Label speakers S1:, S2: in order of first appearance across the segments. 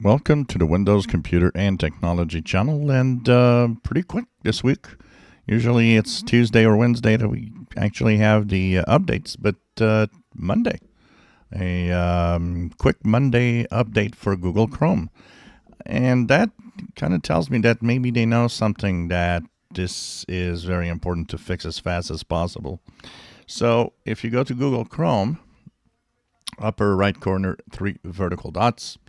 S1: Welcome to the Windows Computer and Technology channel, and pretty quick this week. Usually it's Tuesday or Wednesday that we actually have the updates, but Monday. A quick Monday update for Google Chrome. And that kind of tells me that maybe they know something that this is very important to fix as fast as possible. So if you go to Google Chrome, upper right corner, 3 vertical dots,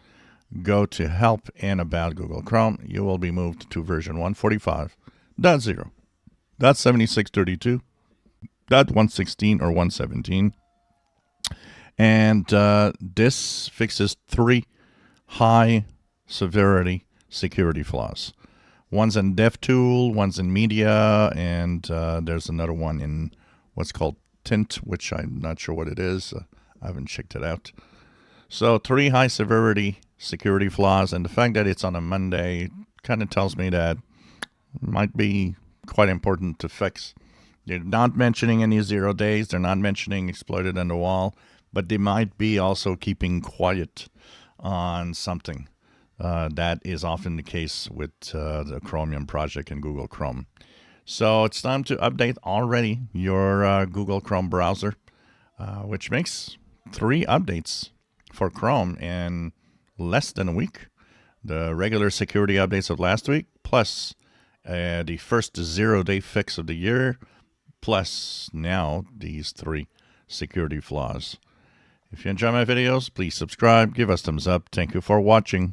S1: go to Help and About Google Chrome, you will be moved to version 145.0.7632.116 or 117. And this fixes 3 high severity security flaws. One's in DevTool, one's in Media, and there's another one in what's called Tint, which I'm not sure what it is. I haven't checked it out. So 3 high severity security flaws, and the fact that it's on a Monday kind of tells me that it might be quite important to fix. They're not mentioning any 0 days. They're not mentioning exploited on the wall, but they might be also keeping quiet on something. That is often the case with the Chromium project in Google Chrome. So it's time to update already your Google Chrome browser, which makes 3 updates for Chrome in less than a week. The regular security updates of last week, plus the first 0-day fix of the year, plus now these 3 security flaws. If you enjoy my videos, please subscribe, give us thumbs up. Thank you for watching.